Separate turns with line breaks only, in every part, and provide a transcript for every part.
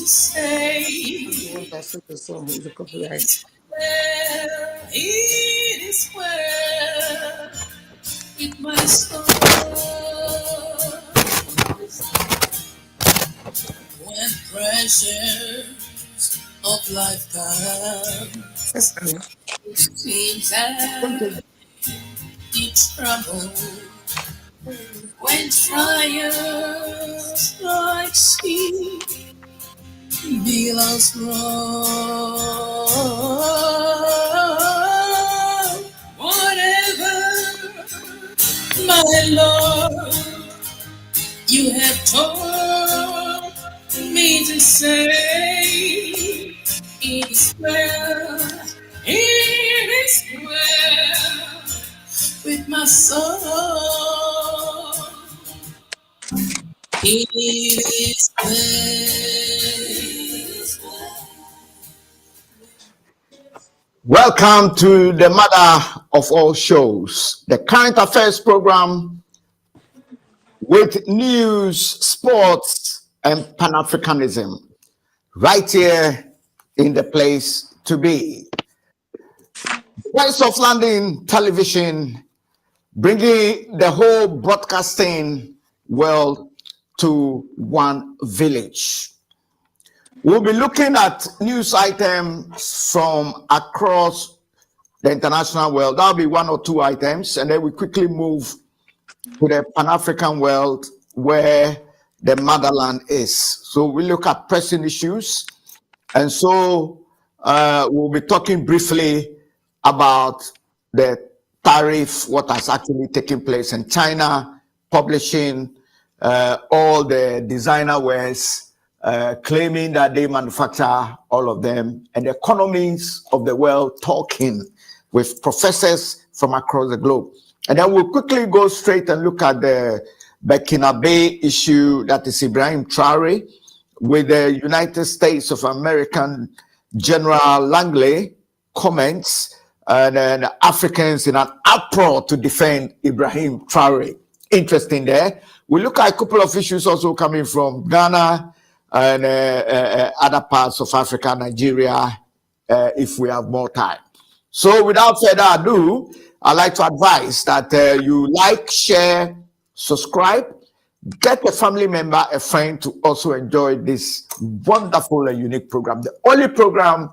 to say.
That's the song. It's a copyright.
It is well with my soul. When pressures of life come,
Yes, honey.
it seems that each trouble. When trials like sea billows roll, whatever, my Lord, you have told me to say, it is well, it is well with my soul. It is well.
Welcome to the mother of all shows, the current affairs program with news, sports, and Pan-Africanism, right here in the place to be. Voice of London Television, bringing the whole broadcasting world to one village. We'll be looking at news items from across the international world. That'll be one or two items, and then we quickly move to the Pan-African world where the motherland is. So we look at pressing issues, and so we'll be talking briefly about the tariff, what has actually taken place in China, publishing all the designer wares, claiming that they manufacture all of them, and the economies of the world talking with professors from across the globe. And then we'll quickly go straight and look at the Burkina Faso issue, that is Ibrahim Traore, with the United States of American General Langley comments, and then Africans in an uproar to defend Ibrahim Traore. Interesting there. We look at a couple of issues also coming from Ghana and other parts of Africa, Nigeria, if we have more time. So without further ado, I'd like to advise that you like, share, subscribe, get a family member, a friend to also enjoy this wonderful and unique program. The only program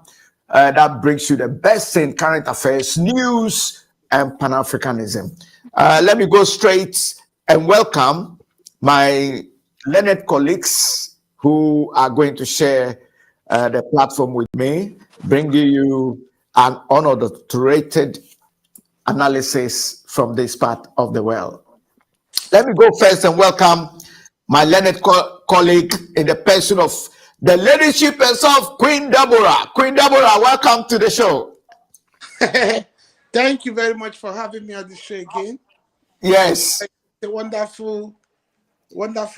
that brings you the best in current affairs, news, and Pan-Africanism. Let me go straight and welcome my learned colleagues who are going to share the platform with me, bringing you an unadulterated analysis from this part of the world. Let me go first and welcome my learned colleague in the person of the leadership herself, Queen Deborah. Queen Deborah, welcome to the show.
Thank you very much for having me on the show again.
Yes.
It's a wonderful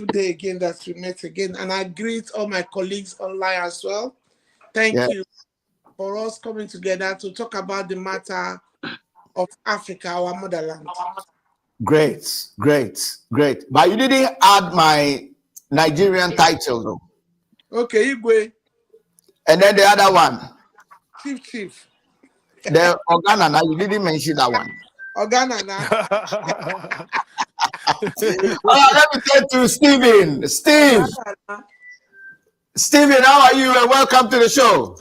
day again that we met again. And I greet all my colleagues online as well. Thank you for us coming together to talk about the matter of Africa, our motherland.
Great. But you didn't add my Nigerian title, though.
Okay, Igwe.
And then the other one.
Chief.
The Organana, you didn't mention that one.
Organana.
Let me turn to Stephen. Stephen, how are you? And welcome to the show.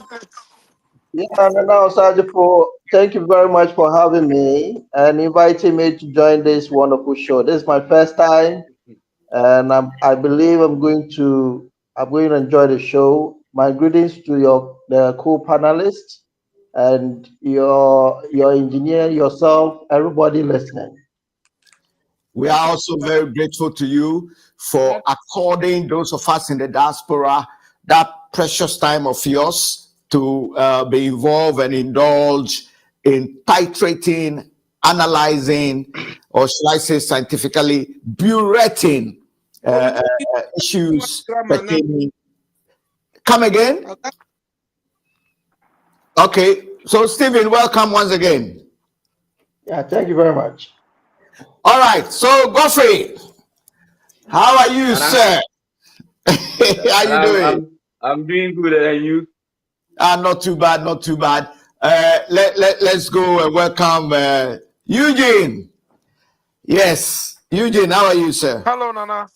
Yeah, no, Sajipo, thank you very much for having me and inviting me to join this wonderful show. This is my first time, and I believe I'm going to enjoy the show. My greetings to the co-panelists and your engineer, yourself, everybody listening.
We are also very grateful to you for according those of us in the diaspora that precious time of yours to be involved and indulge in titrating, analyzing, or shall I say scientifically, bureting issues pertaining. Come again? Okay, so Stephen, welcome once again.
Yeah, thank you very much.
All right, so Godfrey, how are you, sir? How are you doing?
I'm doing good, and you?
Not too bad, not too bad. Let's go and welcome Eugene. Yes, Eugene, how are you, sir?
Hello, Nana.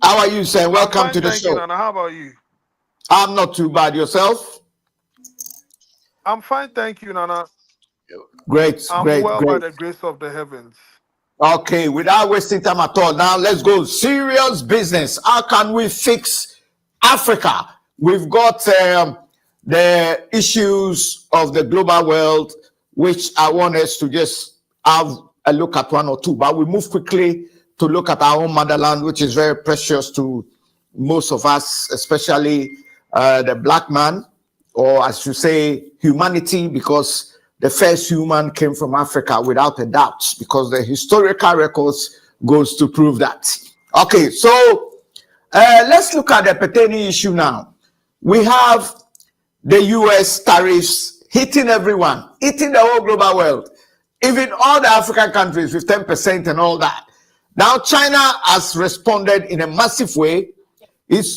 How are you, sir? Welcome
I'm fine,
to the
thank
show.
you, Nana. How about you?
I'm not too bad. Yourself?
I'm fine, thank you, Nana.
Great,
I'm
great,
well by
great.
the grace of the heavens.
Okay, without wasting time at all, now let's go serious business. How can we fix Africa? We've got the issues of the global world, which I want us to just have a look at one or two, but we move quickly to look at our own motherland, which is very precious to most of us, especially the black man, or as you say, humanity, because the first human came from Africa without a doubt, because the historical records goes to prove that. Okay, so let's look at the pertaining issue now. We have the US tariffs hitting everyone, hitting the whole global world, even all the African countries with 10% and all that. Now China has responded in a massive way.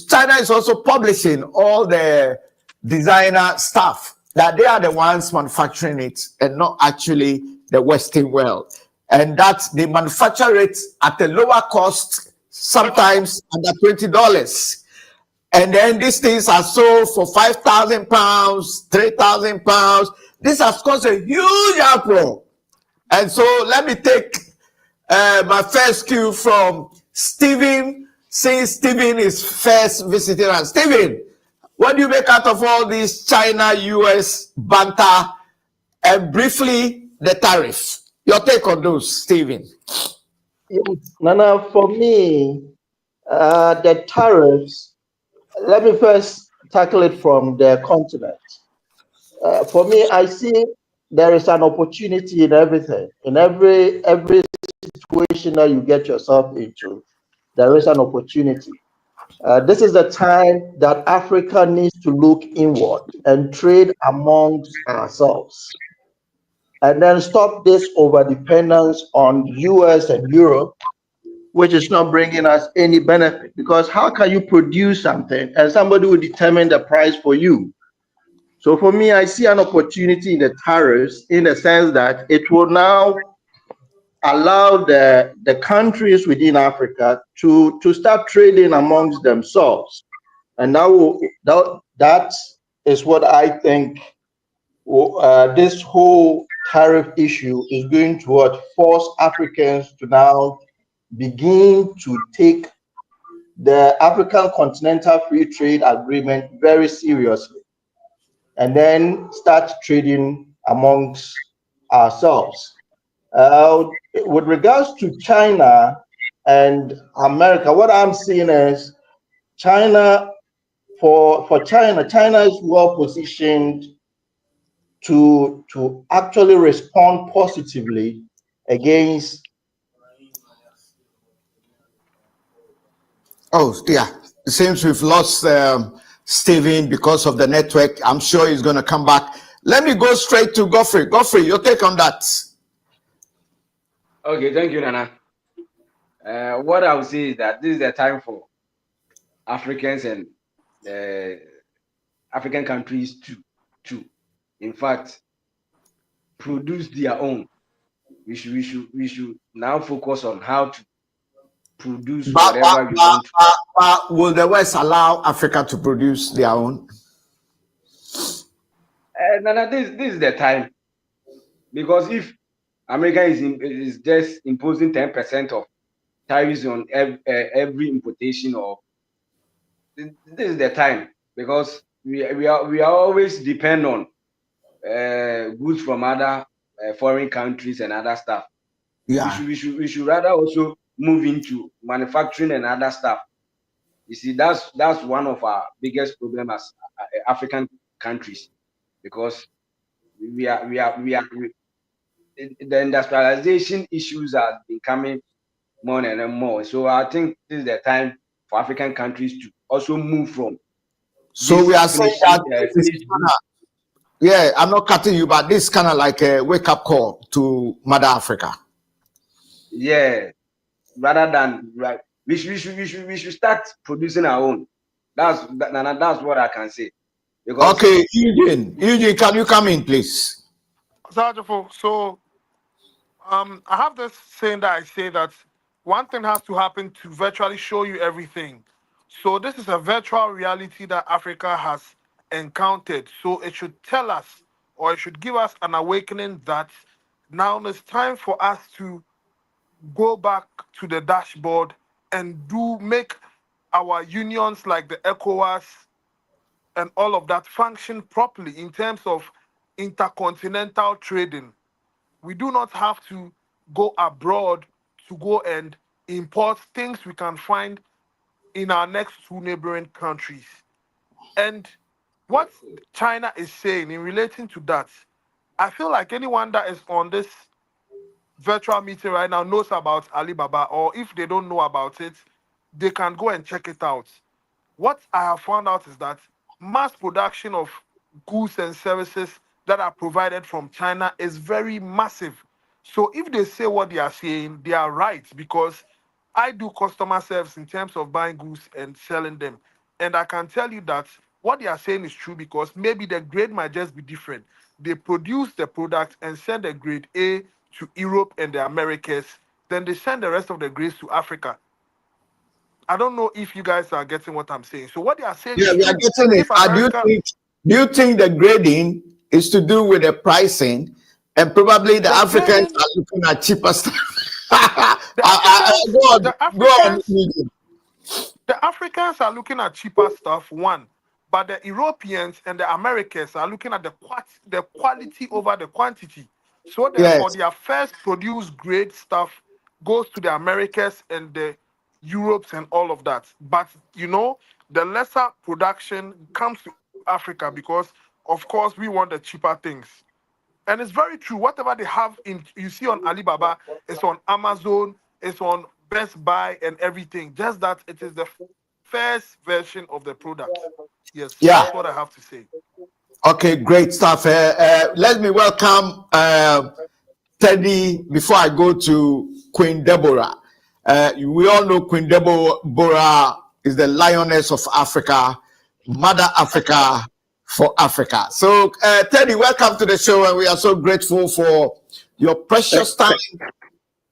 China is also publishing all the designer stuff, that they are the ones manufacturing it and not actually the Western world. And that they manufacture it at a lower cost, sometimes under $20. And then these things are sold for £5,000, £3,000. This has caused a huge uproar. And so let me take my first cue from Stephen, since Stephen is first visiting us. Stephen, what do you make out of all this China-US banter, and briefly the tariff? Your take on those, Stephen?
Yes, Nana, for me, the tariffs, let me first tackle it from the continent. For me, I see there is an opportunity in everything. In every situation that you get yourself into, there is an opportunity. This is the time that Africa needs to look inward and trade amongst ourselves, and then stop this overdependence on US and Europe, which is not bringing us any benefit. Because how can you produce something and somebody will determine the price for you? So for me, I see an opportunity in the tariffs in the sense that it will now allow the countries within Africa to start trading amongst themselves. And now that is what I think this whole tariff issue is going to force Africans to now begin to take the African Continental Free Trade Agreement very seriously, and then start trading amongst ourselves. With regards to China and America, what I'm seeing is China, for China is well positioned to actually respond positively against.
Oh, yeah. It seems we've lost Stephen because of the network. I'm sure he's going to come back. Let me go straight to Godfrey. Godfrey, your take on that?
Okay, thank you, Nana. What I would say is that this is the time for Africans and African countries to, in fact, produce their own. We should now focus on how to produce whatever we want.
But will the West allow Africa to produce their own?
Nana, this is the time, because if America is just imposing 10% of tariffs on every importation, or this is the time, because we are always depend on goods from other foreign countries and other stuff.
Yeah,
we should rather also move into manufacturing and other stuff. You see, that's one of our biggest problems as African countries, because the industrialization issues are becoming more and more. So I think this is the time for African countries to also move from.
So we are saying that yeah, I'm not cutting you, but this is kind of like a wake-up call to Mother Africa.
Yeah, rather than we should start producing our own. That's what I can say. Because
Okay, Eugene, can you come in, please?
Sajafo, so I have this saying that I say that one thing has to happen to virtually show you everything. So this is a virtual reality that Africa has encountered. So it should tell us, or it should give us an awakening that now it's time for us to go back to the dashboard and make our unions like the ECOWAS and all of that function properly in terms of intercontinental trading. We do not have to go abroad to go and import things we can find in our next two neighboring countries. And what China is saying in relating to that, I feel like anyone that is on this virtual meeting right now knows about Alibaba, or if they don't know about it, they can go and check it out. What I have found out is that mass production of goods and services that are provided from China is very massive. So if they say what they are saying, they are right, because I do customer service in terms of buying goods and selling them. And I can tell you that what they are saying is true, because maybe the grade might just be different. They produce the product and send the grade A to Europe and the Americas, then they send the rest of the grades to Africa. I don't know if you guys are getting what I'm saying. So what they are saying
Yeah,
is
we are
true.
getting it.
If America,
Do you think the grading is to do with the pricing, and probably the Africans
grading,
are looking at cheaper stuff?
the Africans,
Go on,
the
go on.
Africans, the Africans are looking at cheaper stuff, one, but the Europeans and the Americans are looking at the quality over the quantity. So therefore,
Yes,
their first produced grade stuff goes to the Americas and the Europes and all of that. But the lesser production comes to Africa because, of course, we want the cheaper things. And it's very true. Whatever they have you see on Alibaba, it's on Amazon, it's on Best Buy and everything. Just that it is the first version of the product. Yes,
yeah.
that's what I have to say.
Okay, great stuff. Let me welcome Teddy before I go to Queen Deborah. We all know Queen Deborah is the lioness of Africa, Mother Africa for Africa. So, Teddy, welcome to the show, and we are so grateful for your precious time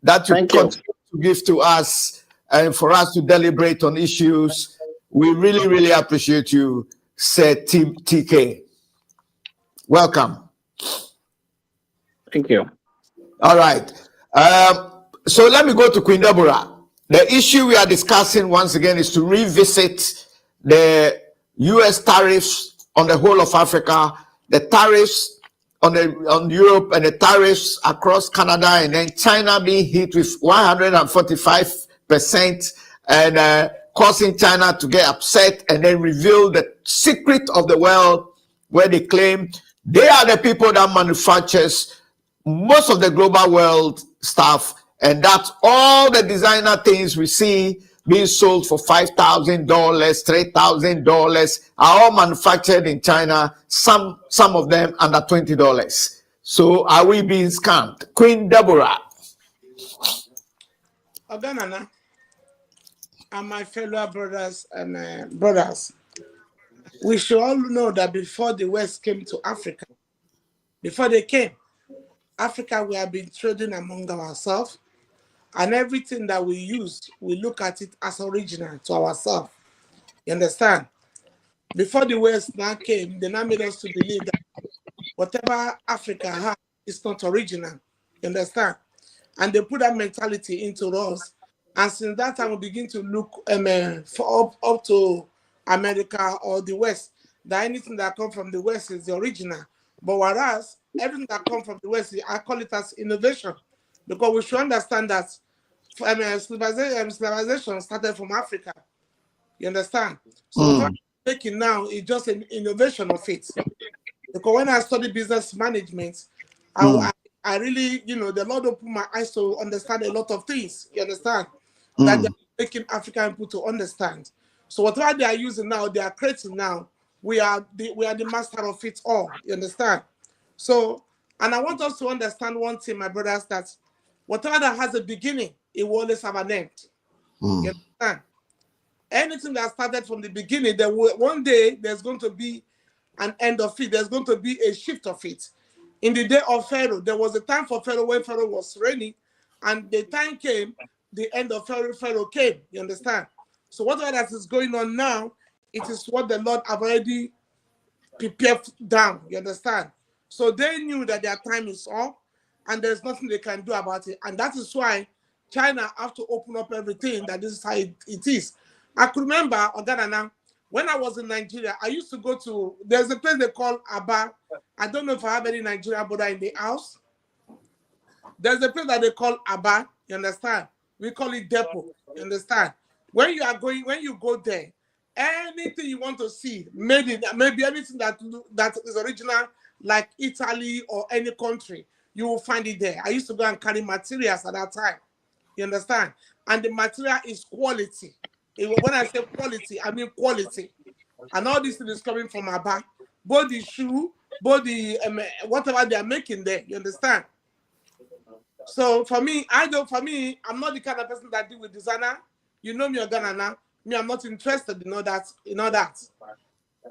that you continue to give to us and for us to deliberate on issues. We really, really appreciate you, Sir TK. Welcome.
Thank you.
All right. So let me go to Queen Deborah. The issue we are discussing once again is to revisit the U.S. tariffs on the whole of Africa, the tariffs on Europe, and the tariffs across Canada, and then China being hit with 145% and causing China to get upset and then reveal the secret of the world, where they claim they are the people that manufactures most of the global world stuff, and that's all the designer things we see being sold for $5,000, $3,000 are all manufactured in China. Some of them under $20. So are we being scammed? Queen Deborah.
Oganana and my fellow brothers and we should all know that before the West came to Africa, before they came, Africa, we have been trading among ourselves, and everything that we use, we look at it as original to ourselves. You understand? Before the West now came, they now made us to believe that whatever Africa has is not original. You understand? And they put that mentality into us. And since that time, we begin to look up to America or the West, that anything that comes from the West is the original. But whereas everything that comes from the West, I call it as innovation, because we should understand that civilization started from Africa. You understand? So what I'm making now is just an innovation of it. Because when I study business management, I really, the Lord opened my eyes to understand a lot of things. You understand? That they're making African people to understand. So whatever they are using now, they are creating now. We are the master of it all. You understand? So, and I want us to understand one thing, my brothers, that whatever that has a beginning, it will always have an end. You understand? anything that started from the beginning, one day there's going to be an end of it. There's going to be a shift of it. In the day of Pharaoh, there was a time for Pharaoh when Pharaoh was reigning, and the time came, the end of Pharaoh came. You understand? So whatever that is going on now, it is what the Lord have already prepared down. You understand? So they knew that their time is up, and there's nothing they can do about it. And that is why China have to open up everything, that this is how it is. I could remember, Oganana, when I was in Nigeria, I used to go to, there's a place they call Aba. I don't know if I have any Nigerian brother in the house. There's a place that they call Aba, you understand? We call it depot, you understand? When you go there, anything you want to see, maybe anything that is original, like Italy or any country, you will find it there. I used to go and carry materials at that time, you understand? And the material is quality. When I say quality, I mean quality. And all this thing is coming from Aba. Both the shoe, both the whatever they are making there, you understand? So for me, I'm not the kind of person that deal with designer. You know me, Ghana. Me, I'm not interested in all that.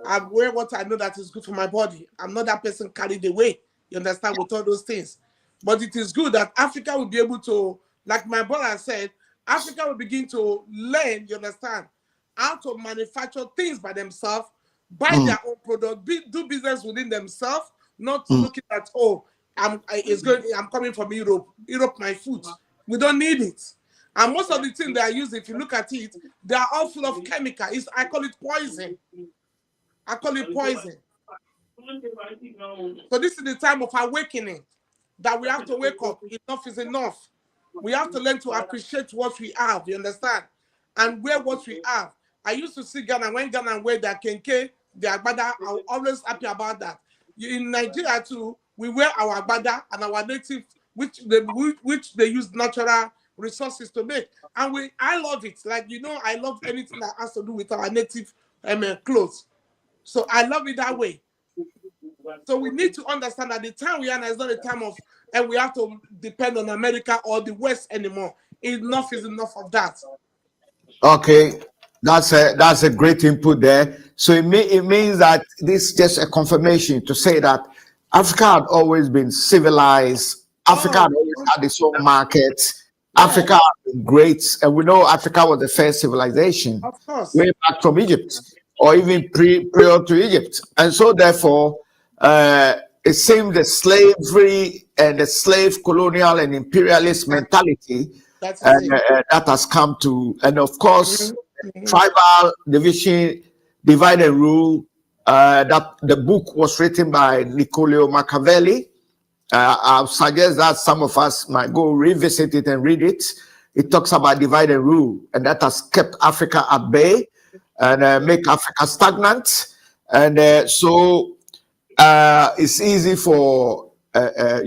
I wear what I know that is good for my body. I'm not that person carried away, you understand, with all those things. But it is good that Africa will be able to, like my brother said, Africa will begin to learn, you understand, how to manufacture things by themselves, buy their own product, do business within themselves, not looking at, I'm coming from Europe, my food. We don't need it. And most of the things they are using, if you look at it, they are all full of chemicals. I call it poison. So this is the time of awakening, that we have to wake up. Enough is enough. We have to learn to appreciate what we have, you understand? And wear what we have. I used to see Ghana, when Ghana wear their kenke, their agbada, I'm always happy about that. In Nigeria too, we wear our agbada and our native, which they use natural resources to make. And I love it. Like, I love anything that has to do with our native clothes. So I love it that way. So we need to understand that the time we are now is not a time of, and we have to depend on America or the West anymore. Enough is enough of that.
Okay, that's a great input there. So it means that this is just a confirmation to say that Africa had always been civilized. Africa had always had its own market. Africa had been great, and we know Africa was the first civilization,
of course,
way back from Egypt, or even prior to Egypt. And so therefore, it seems the slavery and the slave colonial and imperialist mentality that has come to, and of course, tribal division, divide and rule. That the book was written by Niccolò Machiavelli. I suggest that some of us might go revisit it and read it. It talks about divide and rule, and that has kept Africa at bay and make Africa stagnant. And so it's easy for a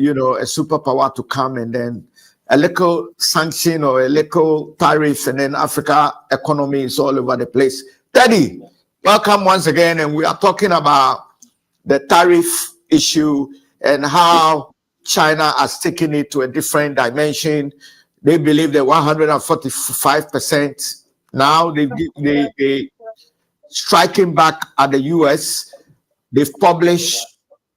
superpower to come, and then a little sanction or a little tariff, and then Africa economy is all over the place. Teddy, welcome once again, and we are talking about the tariff issue and how China has taken it to a different dimension. They believe they're 145%. Now they striking back at the US. They've published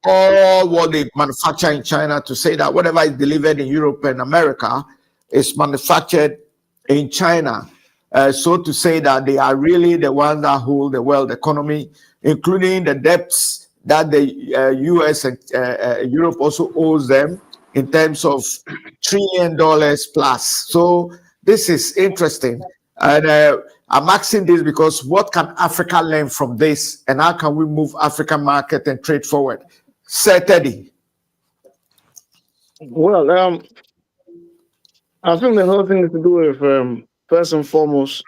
all what they manufacture in China to say that whatever is delivered in Europe and America is manufactured in China. So to say that they are really the ones that hold the world economy, including the debts that the US and Europe also owes them in terms of $1 trillion plus. So this is interesting. And I'm asking this because what can Africa learn from this, and how can we move African market and trade forward? Sir Teddy.
Well, I think the whole thing is to do with, first and foremost,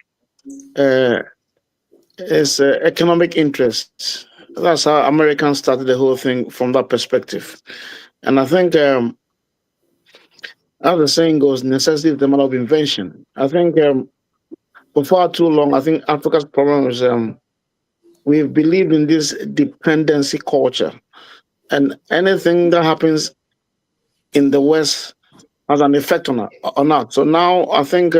is economic interests. That's how Americans started the whole thing from that perspective. And I think, as the saying goes, necessity is the mother of invention. I think for far too long, I think Africa's problem is we've believed in this dependency culture. And anything that happens in the West has an effect on us. So now I think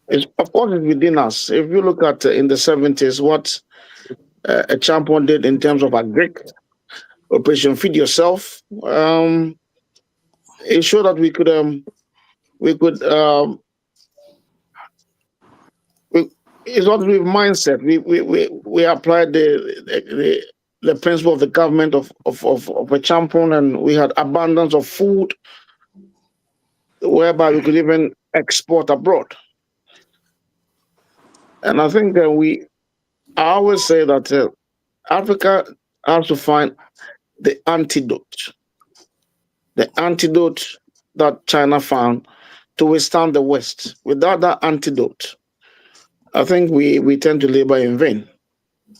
It's, of course, it's within us. If you look at in the 70s, what a champion did in terms of agric, Operation Feed Yourself, it showed that we could it's what we mindset. We applied the principle of the government of a champion, and we had abundance of food, whereby we could even export abroad. And I think that I always say that Africa has to find the antidote that China found to withstand the West. Without that antidote, I think we tend to labor in vain.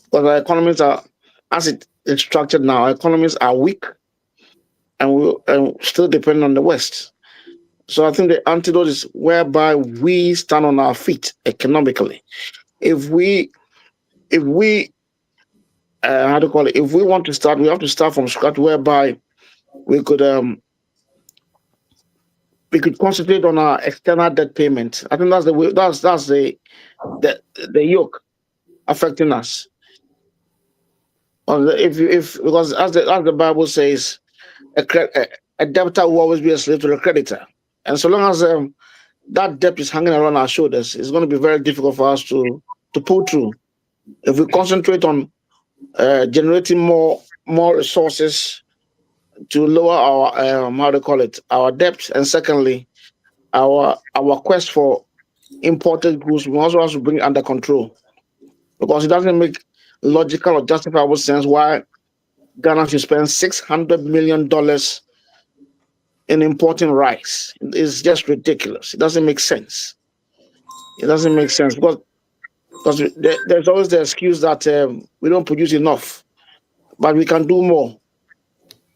Because our economies are, as it is structured now, our economies are weak and we still depend on the West. So I think the antidote is whereby we stand on our feet economically. If we how to call it? If we want to start, we have to start from scratch, whereby we could concentrate on our external debt payment. I think that's the way. That's the yoke affecting us. Because as the Bible says, a debtor will always be a slave to the creditor, and so long as that debt is hanging around our shoulders, it's going to be very difficult for us to pull through. If we concentrate on generating more resources to lower our our debt, and secondly, our quest for imported goods, we also have to bring it under control, because it doesn't make logical or justifiable sense why Ghana should spend $600 million in importing rice. It's just ridiculous. It doesn't make sense. Because there's always the excuse that we don't produce enough, but we can do more.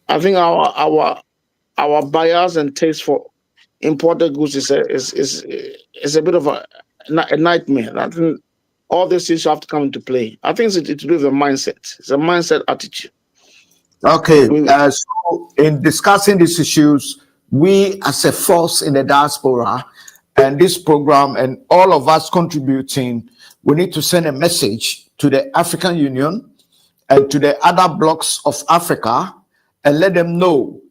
I think our bias and taste for imported goods is a bit of a nightmare. I think all these things have to come into play. I think it's to do with a mindset. It's a mindset attitude.
Okay, so in discussing these issues, we as a force in the diaspora and this program and all of us contributing, we need to send a message to the African Union and to the other blocks of Africa and let them know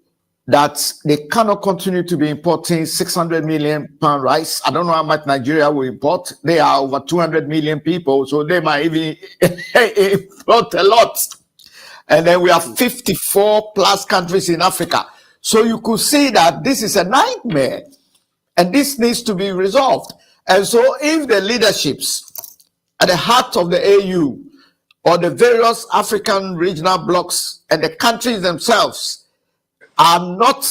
that they cannot continue to be importing 600 million pound rice. I don't know how much Nigeria will import. They are over 200 million people, so they might even import a lot. And then we have 54 plus countries in Africa. So you could see that this is a nightmare and this needs to be resolved. And so if the leaderships at the heart of the AU or the various African regional blocks and the countries themselves are not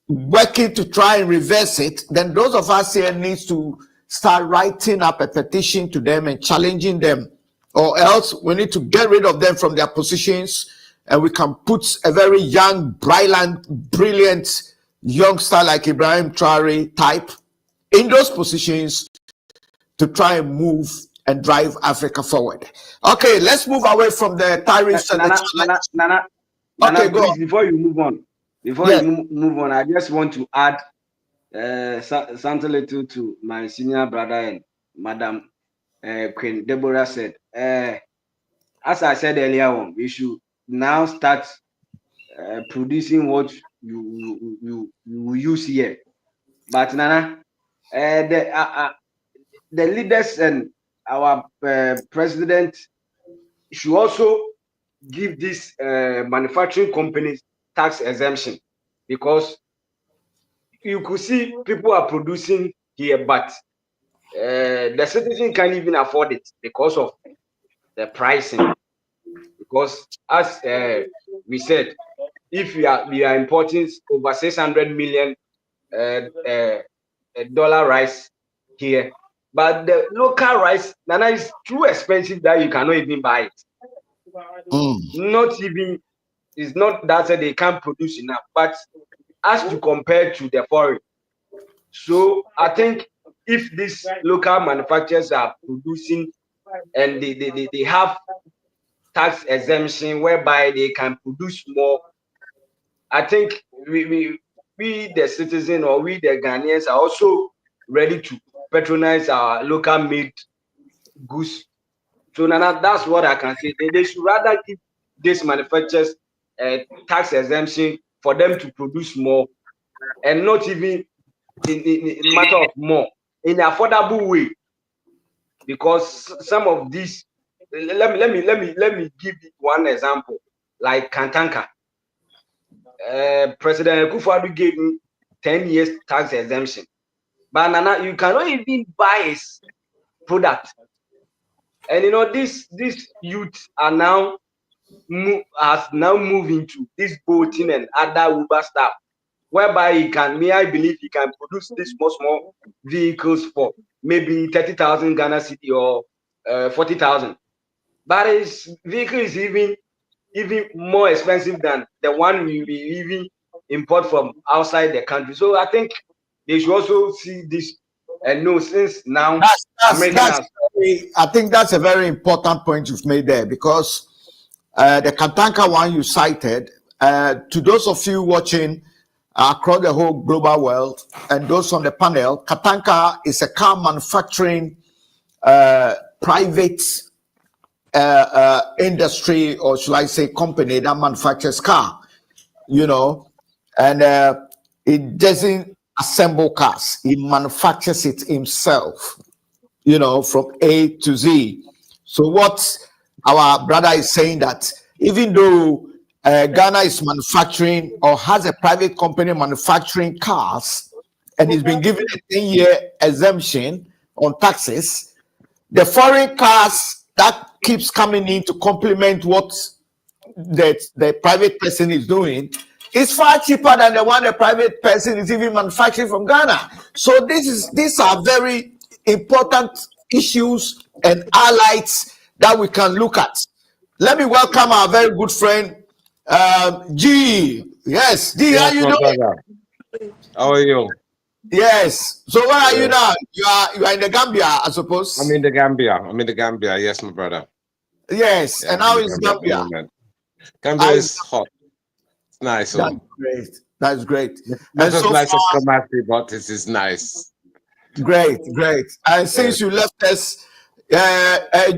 working to try and reverse it, then those of us here needs to start writing up a petition to them and challenging them, or else we need to get rid of them from their positions, and we can put a very young, brilliant youngster like Ibrahim Traore type in those positions to try and move and drive Africa forward. Okay, let's move away from the tariffs and
Nana,
okay, go
please,
on.
before you move on, I just want to add something little to my senior brother and Madam Queen Deborah said. As I said earlier on, we should now start producing what you use here. But Nana, the leaders and our president should also give these manufacturing companies tax exemption, because you could see people are producing here, but the citizen can't even afford it because of the pricing. Because as we said, if we are importing over 600 million dollar rice here, but the local rice, Nana, is too expensive that you cannot even buy it. Not even, it's not that they can't produce enough, but as to compare to the foreign. So I think if these local manufacturers are producing and they have tax exemption whereby they can produce more, I think we the citizen or we the Ghanaians are also ready to patronize our local made goods. So Nana, that's what I can say. They should rather give these manufacturers tax exemption for them to produce more, and not even in matter of more, in an affordable way. Because some of these, let me give one example, like Kantanka. President Akufo-Addo gave him 10 years tax exemption, but Nana, you cannot even buy his product. And you know, these youth are now moved into this boating and other Uber stuff, whereby I believe he can produce these small vehicles for maybe 30,000 Ghana city or 40,000. But his vehicle is even more expensive than the one we even import from outside the country. So I think they should also see this and know, since now
I think that's a very important point you've made there, because the Kantanka one you cited, to those of you watching across the whole global world and those on the panel, Kantanka is a car manufacturing private industry, or should I say company, that manufactures car, you know, and it doesn't assemble cars, it manufactures it himself, you know, from A to Z. So what our brother is saying, that even though Ghana is manufacturing or has a private company manufacturing cars, and he's been given a 10-year exemption on taxes, the foreign cars that keeps coming in to complement what the private person is doing is far cheaper than the one the private person is even manufacturing from Ghana. So these are very important issues and highlights that we can look at. Let me welcome our very good friend, G. Yes, G,
Yes,
how you
my
doing?
brother. How are you?
Yes. So where are you
Yeah.
now? You are in the Gambia, I suppose.
I'm in the Gambia. Yes, my brother.
Yes.
Yeah,
And
I'm
how
in
is
at the
Gambia?
moment. Gambia
How
is hot. It's nice.
That's
So
great. That's great.
not
And
as
so
nice as
far,
Kumasi, but it is nice.
great. And since you left us,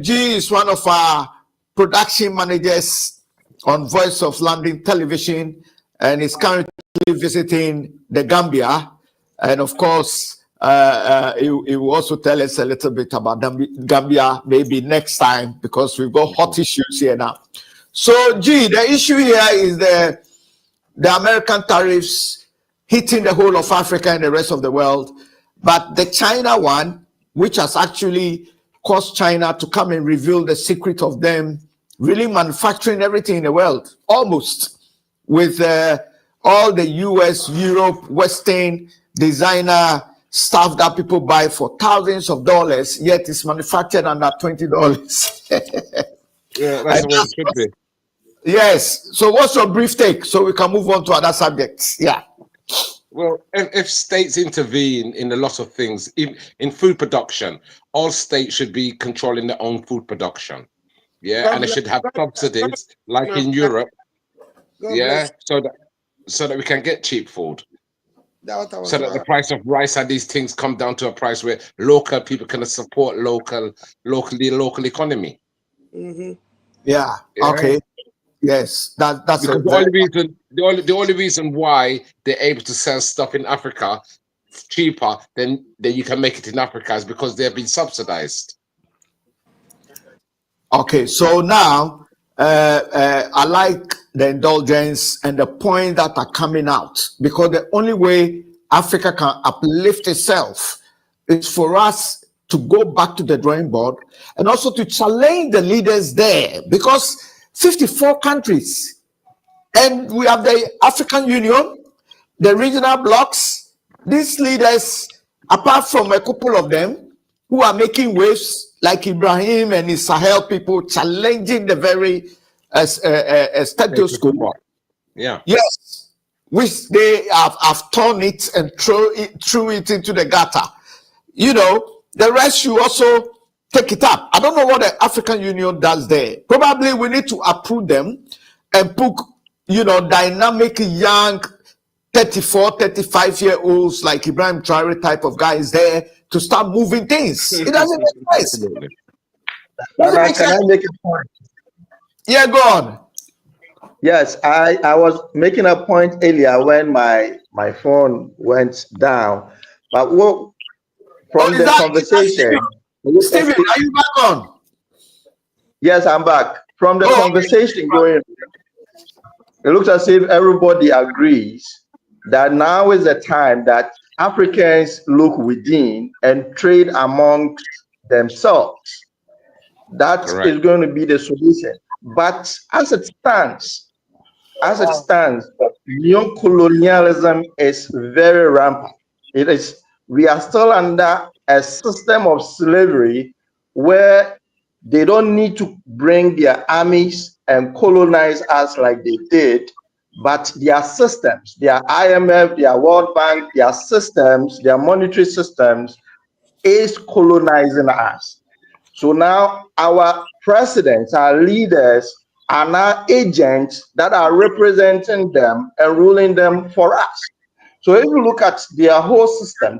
G is one of our production managers on Voice of London Television, and is currently visiting the Gambia. And of course, he will also tell us a little bit about Gambia maybe next time, because we've got hot issues here now. So, G, the issue here is the American tariffs hitting the whole of Africa and the rest of the world. But the China one, which has actually caused China to come and reveal the secret of them really manufacturing everything in the world, almost, with all the US, Europe, Western designer stuff that people buy for thousands of dollars, yet it's manufactured under $20.
Yeah, that's the way it should be.
Yes. So what's your brief take, so we can move on to other subjects? Yeah.
Well, if states intervene in a lot of things, in food production, all states should be controlling their own food production. Yeah, and they should have subsidies like in Europe. Yeah, so that we can get cheap food. So that the price of rice and these things come down to a price where local people can support local economy.
Mm-hmm.
Yeah. Okay. Yes. That's
because the only reason why they're able to sell stuff in Africa cheaper than you can make it in Africa is because they've been subsidized.
Okay. So now I like the indulgence and the point that are coming out, because the only way Africa can uplift itself is for us to go back to the drawing board and also to challenge the leaders there, because 54 countries, and we have the African Union, the regional blocks. These leaders, apart from a couple of them who are making waves, like Ibrahim and his Sahel people, challenging the very status quo.
Yeah.
Yes, which they have torn it and threw it into the gutter. You know, the rest should also take it up. I don't know what the African Union does there. Probably we need to approve them and put, dynamic young 34, 35-year-olds like Ibrahim Traore type of guys there to start moving things. It doesn't make sense.
Absolutely.
Doesn't make
Can I
sense.
make a point?
Yeah, go on.
Yes, I was making a point earlier when my phone went down. But what from
is
the
that
conversation,
Stephen, are you back on?
yes, I'm back. From the conversation going, it looks as if everybody agrees that now is the time that Africans look within and trade amongst themselves. That
Correct.
is going to be the solution. But as it stands, neo-colonialism is very rampant. We are still under a system of slavery where they don't need to bring their armies and colonize us like they did, but their systems, their IMF, their World Bank, their systems, their monetary systems is colonizing us. So now our presidents, our leaders are now agents that are representing them and ruling them for us. So if you look at their whole system,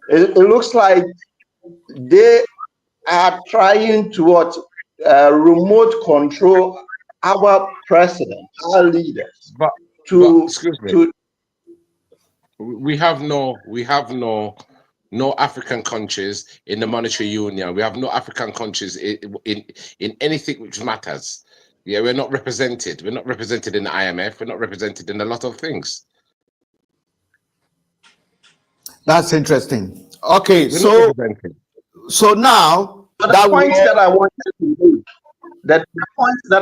it looks like they are trying to remote control our president, our leaders.
But excuse me. We have no African countries in the monetary union. We have no African countries in anything which matters. Yeah, we're not represented. We're not represented in the IMF. We're not represented in a lot of things.
That's interesting. Okay, so now
the point that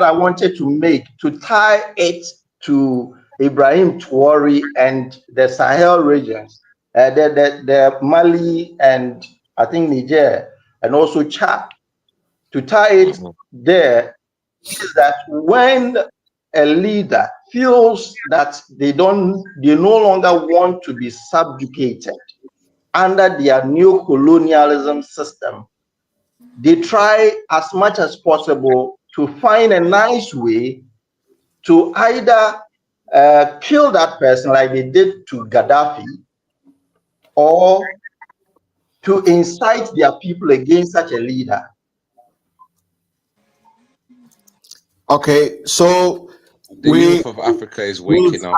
I wanted to make, to tie it to Ibrahim Traoré and the Sahel regions, the Mali and I think Niger and also Chad, to tie it there is that when a leader feels that they no longer want to be subjugated under their neo-colonialism system, they try as much as possible to find a nice way to either kill that person like they did to Gaddafi, or to incite their people against such a leader.
Okay, so
the youth of Africa is waking up.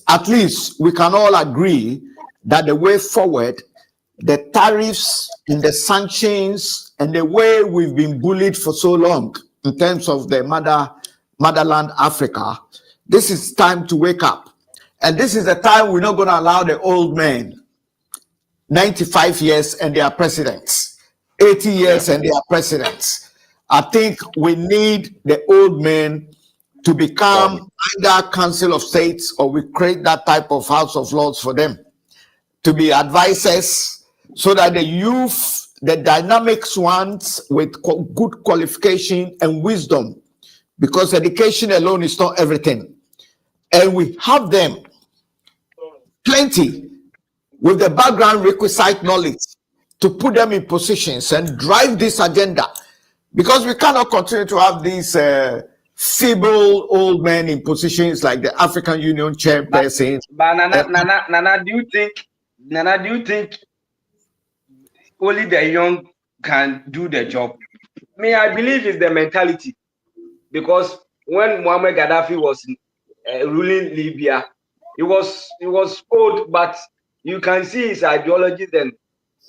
At least we can all agree that the way forward, the tariffs and the sanctions and the way we've been bullied for so long in terms of the motherland Africa, this is time to wake up. And this is the time we're not going to allow the old men, 95 years and they are presidents, 80 years and they are presidents. I think we need the old men to become either Council of States, or we create that type of House of Lords for them to be advisors, so that the youth, the dynamics ones with good qualification and wisdom, because education alone is not everything. And we have them plenty with the background requisite knowledge to put them in positions and drive this agenda, because we cannot continue to have these feeble old men in positions like the African Union chairperson.
But Nana, do you think only the young can do the job? I believe it's the mentality, because when Muammar Gaddafi was ruling Libya, he was old, but you can see his ideologies and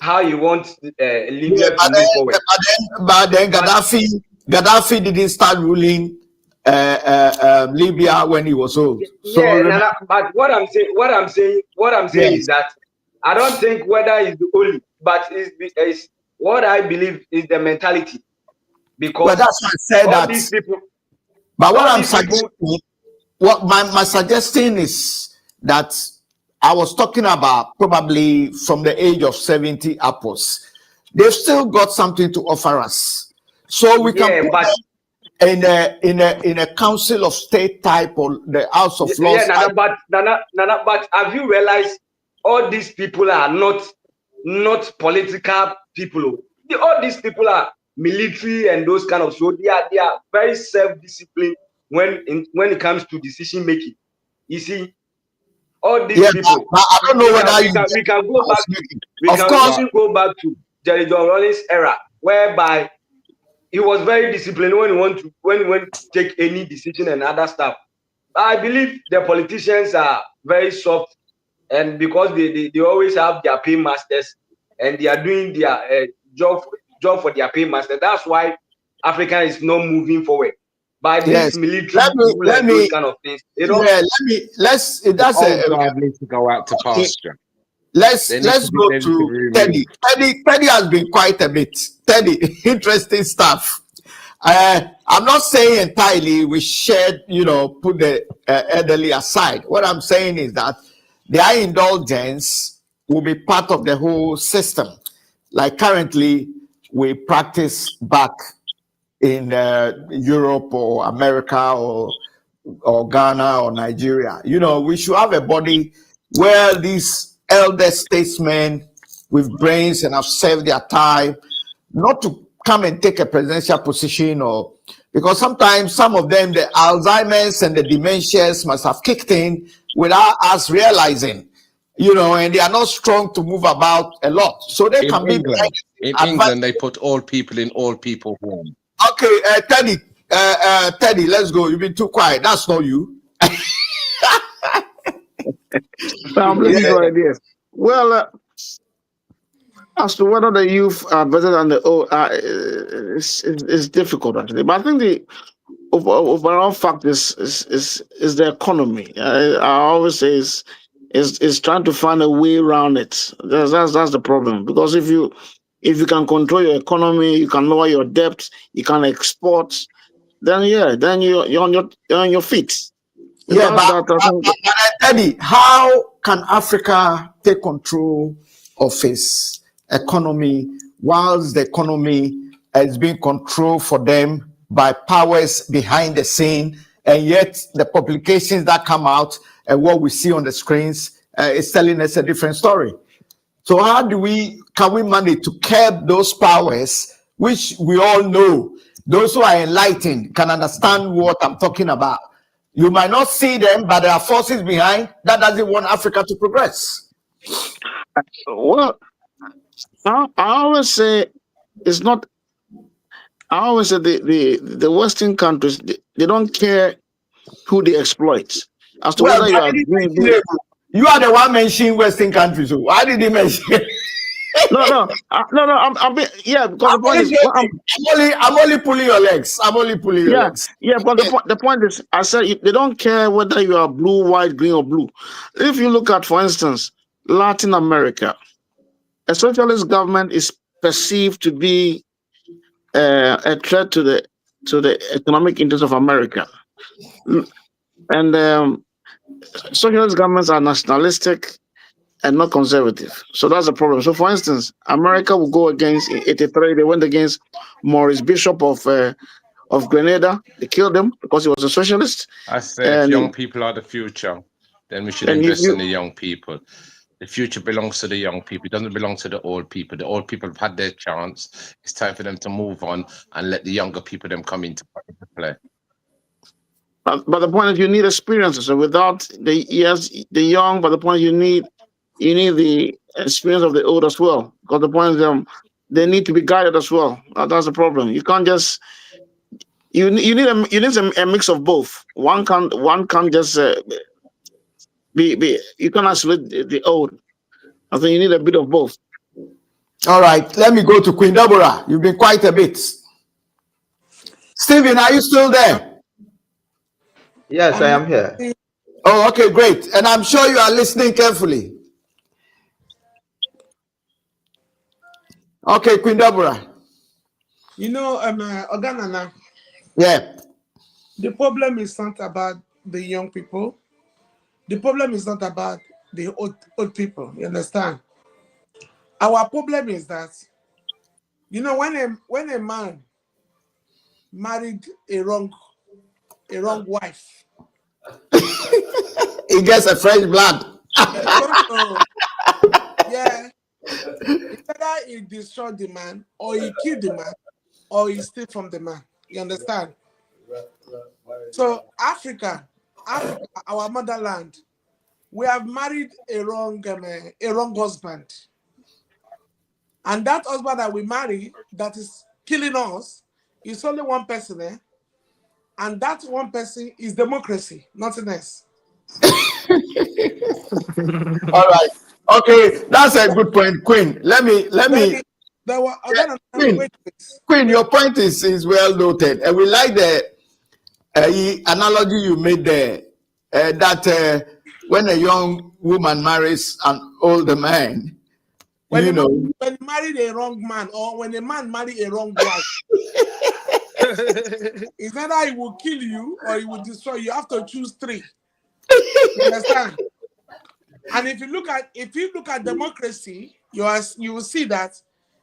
how he wants Libya to move forward.
But then Gaddafi didn't start ruling Libya when he was old. So
Nana, but what I'm saying is that I don't think whether it's the only, but it's what I believe is the mentality. Because
that's why I said that.
These people,
but what I'm suggesting, what my suggestion is that I was talking about probably from the age of 70 upwards. They've still got something to offer us, so we can put in a Council of State type or the House of Lords.
Nana, but have you realized all these people are not political people? All these people are military and those kind of, so they are very self-disciplined when it comes to decision making. You see, all these
Yeah,
people.
but I don't know whether
We can go back. We
Of
can
course,
even go back to Jerry John Rawlings era, whereby he was very disciplined when he went to take any decision and other stuff. I believe the politicians are very soft, and because they always have their paymasters and they are doing their job for their paymaster. That's why Africa is not moving forward. By
yes.
this military rule and those kind of things, you know.
Yeah, let's. That's
Old guard needs to go out to pasture.
Let's
They need
let's
to be-
go
they need
to
be
Teddy.
removed.
Teddy has been quite a bit. Teddy, interesting stuff. I'm not saying entirely we should, put the elderly aside. What I'm saying is that their indulgence will be part of the whole system. Like currently, we practice back in Europe or America or Ghana or Nigeria. We should have a body where these elder statesmen with brains and have served their time, not to come and take a presidential position, or because sometimes some of them, the Alzheimer's and the dementias must have kicked in without us realizing, and they are not strong to move about a lot. So they can be
In England, they put old people in old people home.
Okay, Teddy, let's go. You've been too quiet. That's not you.
I'm looking for ideas. Well, as to whether the youth are better than the old, it's difficult actually. But I think the overall fact is the economy. I always say is trying to find a way around it. That's the problem. Because if you can control your economy, you can lower your debt, you can export, then you're on your feet.
But Teddy, how can Africa take control of its economy whilst the economy is being controlled for them by powers behind the scene, and yet the publications that come out and what we see on the screens is telling us a different story? So how can we manage to curb those powers, which we all know, those who are enlightened can understand what I'm talking about? You might not see them, but there are forces behind that doesn't want Africa to progress.
Well, I always say it's not. I always say the Western countries, they don't care who they exploit. As to whether you are
you are the one mentioning Western countries. So why did he mention?
No. I'm yeah. Because
I'm only pulling your legs. I'm only pulling your legs.
Yeah, but the point is, I said they don't care whether you are blue, white, green, or blue. If you look at, for instance, Latin America, a socialist government is perceived to be a threat to the economic interests of America, and socialist governments are nationalistic and not conservative. So that's the problem. So, for instance, America will go against in '83. They went against Maurice Bishop of Grenada. They killed him because he was a socialist.
I say, if young people are the future, then we should invest in the young people. The future belongs to the young people. It doesn't belong to the old people. The old people have had their chance. It's time for them to move on and let the younger people them come into play.
But the point is, you need experiences. So without the young, but the point is, you need the experience of the old as well. Because the point is, they need to be guided as well. That's the problem. You can't just you need a mix of both. One can't just be you can isolate the old. I think you need a bit of both.
All right, let me go to Queen Deborah. You've been quite a bit. Stephen, are you still there?
Yes, I am here.
Oh, okay, great. And I'm sure you are listening carefully. Okay, Queen Deborah.
Oganana.
Yeah.
The problem is not about the young people. The problem is not about the old people. You understand? Our problem is that, when a man married a wrong wife,
he gets a fresh blood.
Yeah. Either he destroyed the man, or he killed the man, or he steal from the man. You understand? So Africa, our motherland, we have married a wrong husband. And that husband that we marry that is killing us is only one person, and that one person is democracy, nothing else.
All right. Okay, that's a good point, Queen. Let me.
There were
Queen, your point is well noted, and we like the analogy you made there. That when a young woman marries an older man,
when you marry a wrong man, or when a man marry a wrong wife, it's either he will kill you or he will destroy you. You have to choose three. You understand? And if you look at democracy, you will see that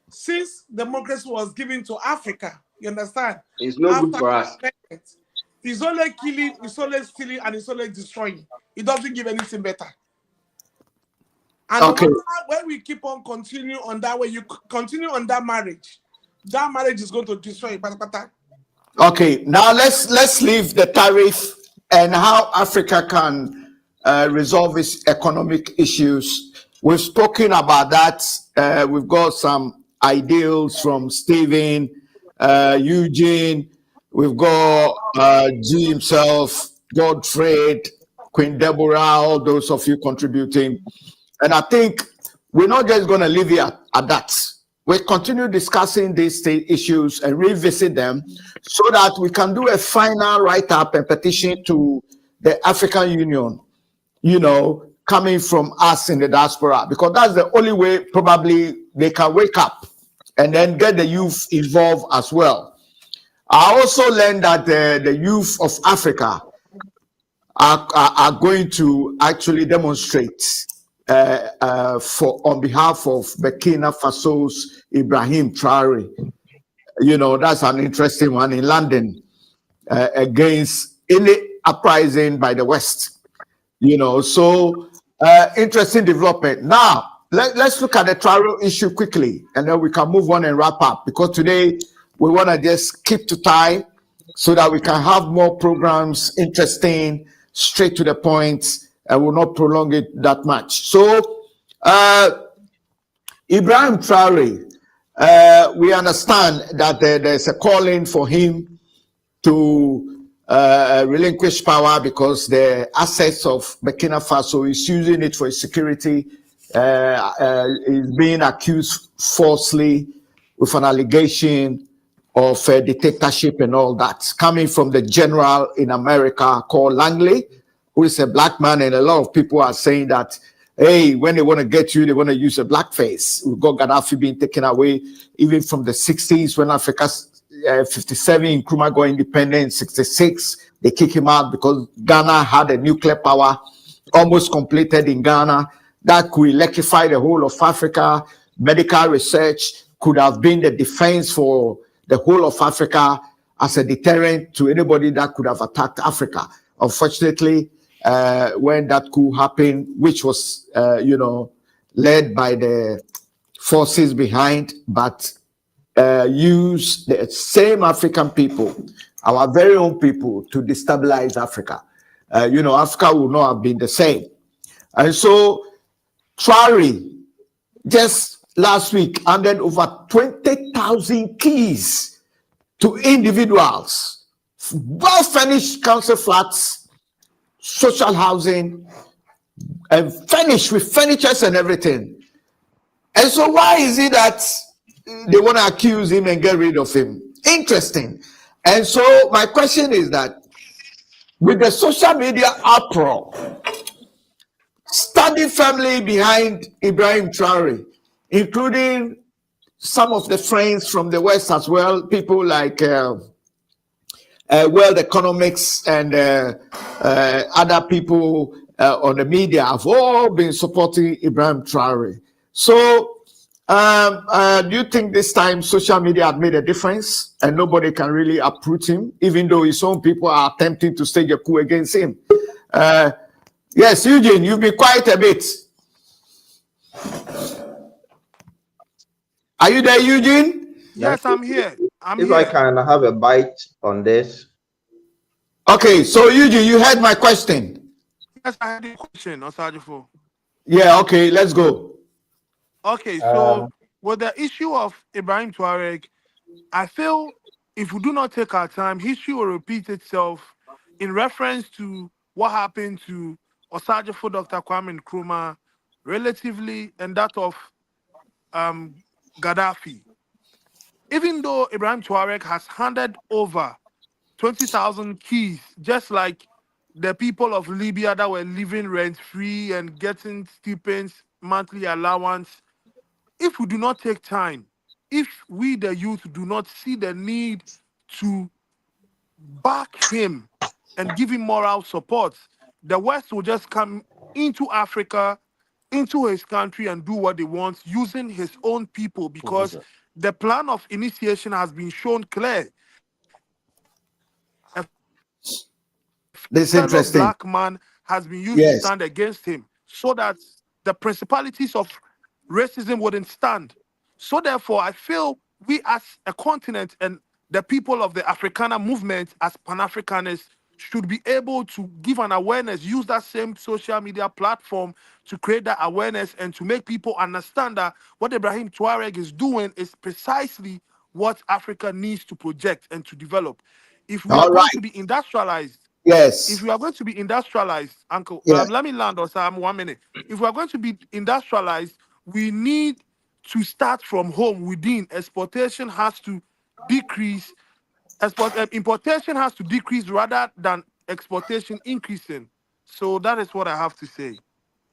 since democracy was given to Africa, you understand?
It's no good for us.
It's only killing, it's only stealing, and it's only destroying. It doesn't give anything better. And
okay,
when we keep on continuing on that way, you continue on that marriage is going to destroy you.
Okay, now let's leave the tariff and how Africa can resolve its economic issues. We've spoken about that. We've got some ideals from Stephen, Eugene. We've got G himself, Godfred, Queen Deborah, all those of you contributing. And I think we're not just going to leave it at that. We'll continue discussing these issues and revisit them so that we can do a final write-up and petition to the African Union, coming from us in the diaspora, because that's the only way probably they can wake up and then get the youth involved as well. I also learned that the youth of Africa are going to actually demonstrate on behalf of Burkina Faso's Ibrahim Traore. That's an interesting one in London against any uprising by the West. So interesting development. Now, let's look at the Traore issue quickly, and then we can move on and wrap up, because today we want to just keep to time so that we can have more programs, interesting, straight to the point, and will not prolong it that much. So, Ibrahim Traore, we understand that there's a calling for him to relinquish power because the assets of Burkina Faso is using it for his security. Is being accused falsely with an allegation of dictatorship and all that, coming from the general in America called Langley, who is a black man, and a lot of people are saying that, hey, when they want to get you, they want to use a black face. We've got Gaddafi being taken away even from the 60s when Africa's 57, Nkrumah got independent, 66, they kick him out because Ghana had a nuclear power almost completed in Ghana that could electrify the whole of Africa. Medical research could have been the defense for the whole of Africa as a deterrent to anybody that could have attacked Africa. Unfortunately, when that coup happened, which was, led by the forces behind, but use the same African people, our very own people, to destabilize Africa. Africa would not have been the same. And so Traore, just last week, handed over 20,000 keys to individuals, well-furnished council flats, social housing, and furnished with furnitures and everything. And so why is it that they want to accuse him and get rid of him? Interesting. And so my question is that with the social media uproar, standing firmly behind Ibrahim Traore, including some of the friends from the West as well, people like World Economics and other people on the media have all been supporting Ibrahim Traore. So do you think this time social media had made a difference and nobody can really uproot him, even though his own people are attempting to stage a coup against him? Yes, Eugene, you've been quiet a bit. Are you there, Eugene?
Yes, I'm here.
If I can have a bite on this.
Okay, so Eugene, you heard my question.
Yes, I had a question, Osajifo.
Yeah, okay, let's go.
Okay, so with the issue of Ibrahim Tuareg, I feel if we do not take our time, history will repeat itself in reference to what happened to Osajifo Dr. Kwame Nkrumah, relatively, and that of Gaddafi. Even though Ibrahim Tuareg has handed over 20,000 keys, just like the people of Libya that were living rent-free and getting stipends, monthly allowance, if we do not take time, if we the youth do not see the need to back him and give him moral support, the West will just come into Africa, into his country, and do what they want using his own people, because the plan of initiation has been shown clear. A
This is
fellow
interesting.
black man has been used to
Yes.
stand against him so that the principalities of racism wouldn't stand. So therefore, I feel we as a continent and the people of the Africana movement as Pan-Africanists should be able to give an awareness, use that same social media platform to create that awareness and to make people understand that what Ibrahim Tuareg is doing is precisely what Africa needs to project and to develop. If we are
All
going
right.
to be industrialized,
Yes.
if we are going to be industrialized, Uncle,
Yes.
let me land on Sam 1 minute. If we are going to be industrialized, we need to start from home within. Exportation has to decrease. Importation has to decrease rather than exportation increasing. So that is what I have to say.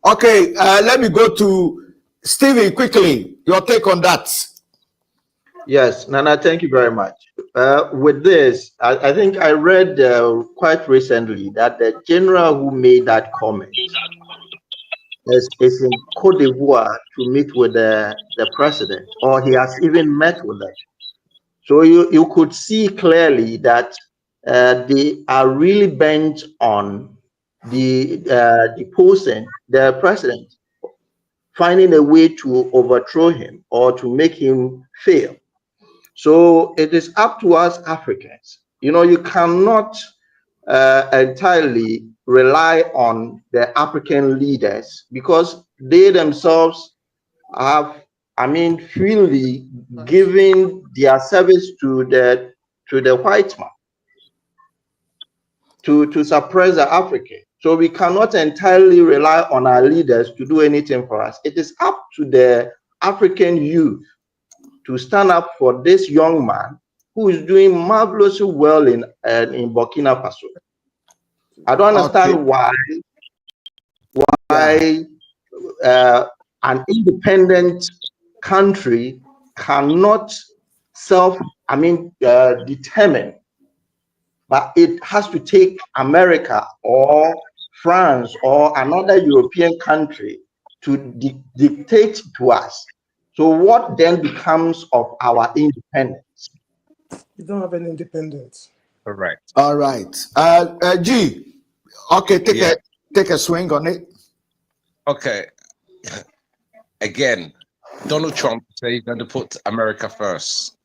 Okay, let me go to Stephen quickly. Your take on that.
Yes, Nana, thank you very much. With this, I think I read quite recently that the general who made that comment is in Cote d'Ivoire to meet with the president, or he has even met with them. So you could see clearly that they are really bent on deposing the president, finding a way to overthrow him or to make him fail. So it is up to us Africans. You know, you cannot entirely rely on the African leaders because they themselves have, freely given their service to the white man to suppress the African. So we cannot entirely rely on our leaders to do anything for us. It is up to the African youth to stand up for this young man who is doing marvelously well in Burkina Faso. I don't understand why an independent country cannot determine, but it has to take America or France or another European country to dictate to us. So what then becomes of our independence?
You don't have any independence.
Correct.
All right. G. Okay, take a swing on it.
Okay. Again, Donald Trump said he's going to put America first.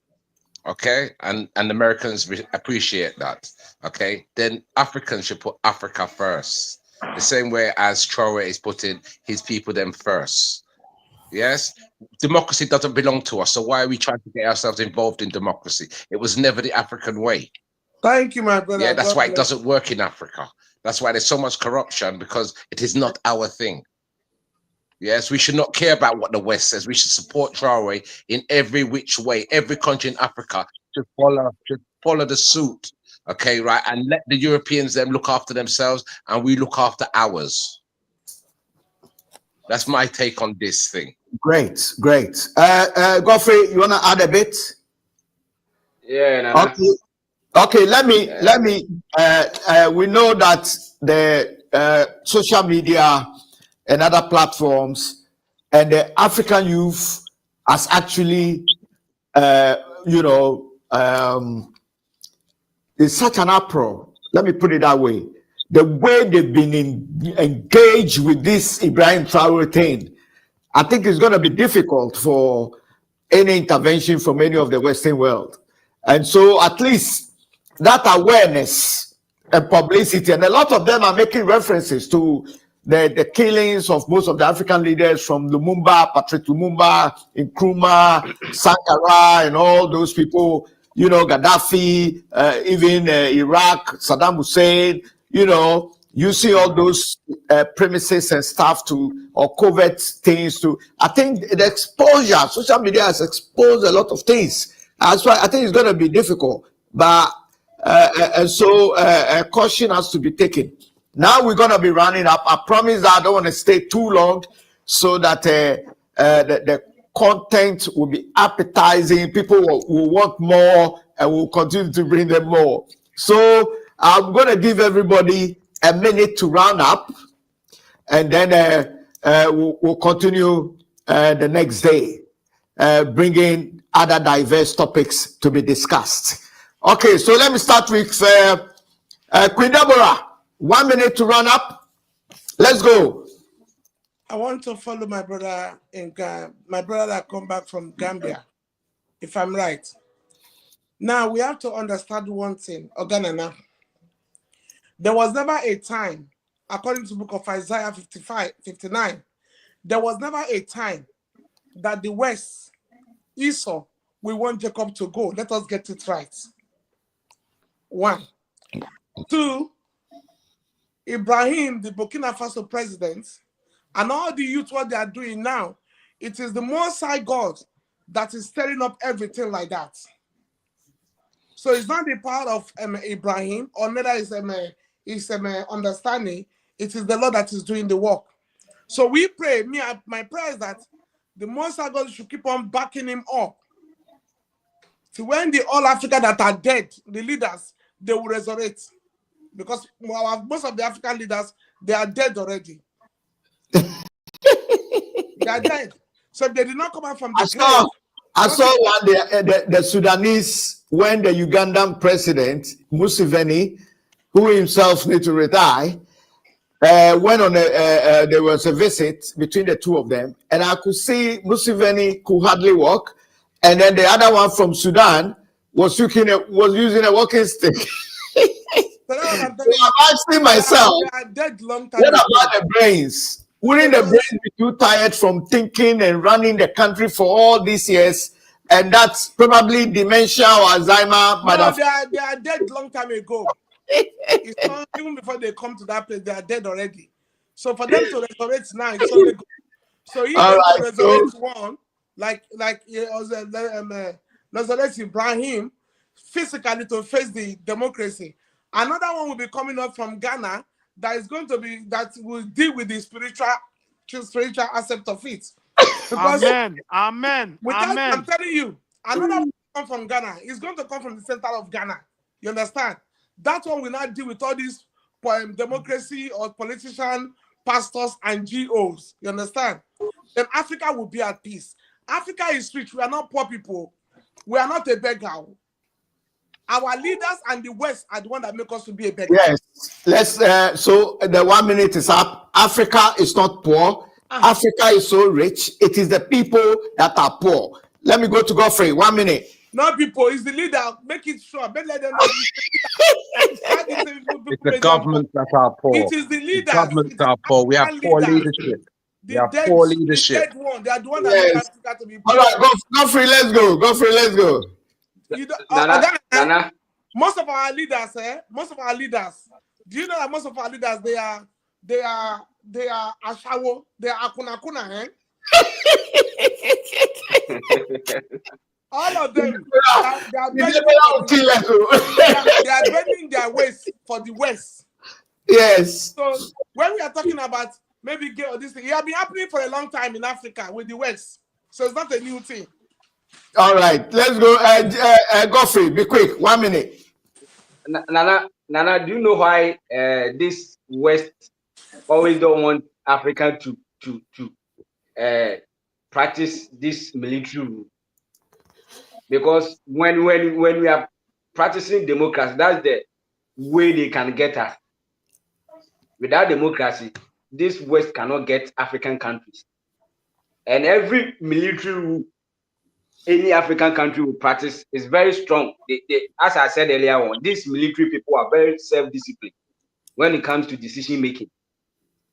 Okay, and Americans appreciate that. Okay, then Africans should put Africa first, the same way as Traore is putting his people them first. Yes, democracy doesn't belong to us, so why are we trying to get ourselves involved in democracy? It was never the African way.
Thank you, my brother.
Yeah, that's why it doesn't work in Africa. That's why there's so much corruption, because it is not our thing. Yes, we should not care about what the West says. We should support Traore in every which way. Every country in Africa should follow the suit. Okay, right, and let the Europeans then look after themselves, and we look after ours. That's my take on this thing.
Great. Godfrey, you wanna add a bit?
Yeah.
Okay. Let me. We know that the social media and other platforms and the African youth has actually, it's such an uproar. Let me put it that way. The way they've been engaged with this Ibrahim Traore thing, I think it's going to be difficult for any intervention from any of the Western world. And so at least that awareness and publicity, and a lot of them are making references to the killings of most of the African leaders, from Lumumba, Patrick Lumumba, Nkrumah, Sankara, and all those people, you know, Gaddafi, even Iraq, Saddam Hussein, you know, you see all those premises and stuff to, or covert things to. I think the exposure, social media has exposed a lot of things. That's why I think it's going to be difficult. But and so caution has to be taken. Now we're going to be running up. I promise that I don't want to stay too long, so that the content will be appetizing. People will want more, and we'll continue to bring them more. So I'm going to give everybody a minute to round up, and then we'll continue the next day, bringing other diverse topics to be discussed. Okay, so let me start with Queen Deborah. 1 minute to run up. Let's go.
I want to follow my brother my brother that come back from Gambia, if I'm right. Now we have to understand one thing, Oganana. There was never a time, according to the book of Isaiah 59, there was never a time that the West, Esau, we want Jacob to go. Let us get it right. 1. 2, Ibrahim, the Burkina Faso president, and all the youth, what they are doing now, it is the Most High God that is stirring up everything like that. So it's not the power of Ibrahim, or neither is understanding. It is the Lord that is doing the work. So we pray, my prayer is that the Most High God should keep on backing him up. So when the all Africa that are dead, the leaders, they will resurrect. Because most of the African leaders, they are dead already. They are dead. So if they did not come out from the grave.
I saw one, the Sudanese, when the Ugandan president, Museveni, who himself need to retire, went on there was a visit between the two of them, and I could see Museveni could hardly walk, and then the other one from Sudan was using a walking stick. So I'm asking myself, what about the brains? Wouldn't the brains be too tired from thinking and running the country for all these years? And that's probably dementia or Alzheimer.
No, they are dead long time ago. It's not, even before they come to that place, they are dead already. So for them to resurrect now, it's only good. So if they resurrect one, like resurrect Ibrahim physically to face the democracy, another one will be coming up from Ghana that is going to be, that will deal with the spiritual aspect of it. Because
Amen.
I'm telling you, another one will come from Ghana. It's going to come from the center of Ghana. You understand? That one will not deal with all these democracy or politician, pastors, and GOs. You understand? Then Africa will be at peace. Africa is rich. We are not poor people. We are not a beggar. Our leaders and the West are the one that make us to be a beggar.
Yes. Let's. So the 1 minute is up. Africa is not poor. Africa is so rich. It is the people that are poor. Let me go to Godfrey. 1 minute.
Not people. It's the leader. Make it sure. Let them know.
It's the government that are poor.
It is the leaders.
The government that are poor. We have poor leadership. We have poor leadership.
The dead one. They are the one that make Africa to be poor.
All right, Godfrey, let's go. Godfrey, let's go.
Nana.
Most of our leaders, do you know that most of our leaders, they are ashawo, they are akuna, all of them, they are bending their ways for the West.
Yes.
So when we are talking about maybe get or this thing, it has been happening for a long time in Africa with the West. So it's not a new thing.
All right, let's go. Godfrey, be quick. 1 minute.
Nana, do you know why this West always don't want Africa to practice this military rule? Because when we are practicing democracy, that's the way they can get us. Without democracy, this West cannot get African countries. And every military rule any African country will practice is very strong. As I said earlier on, these military people are very self-disciplined when it comes to decision making.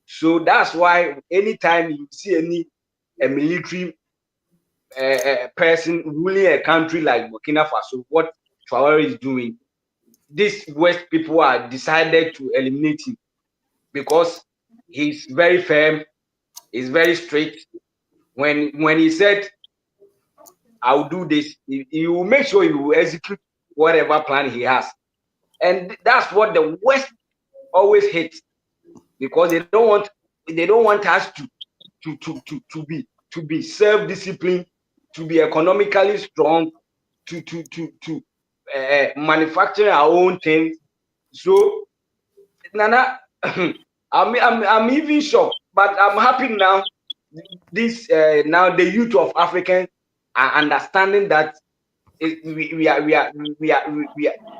So that's why anytime you see a military person ruling a country like Burkina Faso, what Traoré is doing, these West people are decided to eliminate him because he's very firm, he's very strict. When he said, "I'll do this," he will make sure he will execute whatever plan he has, and that's what the West always hates, because they don't want us to be self-disciplined, to be economically strong, to manufacture our own things. So, Nana, I'm even shocked, but I'm happy now. Now the youth of Africans are understanding that we are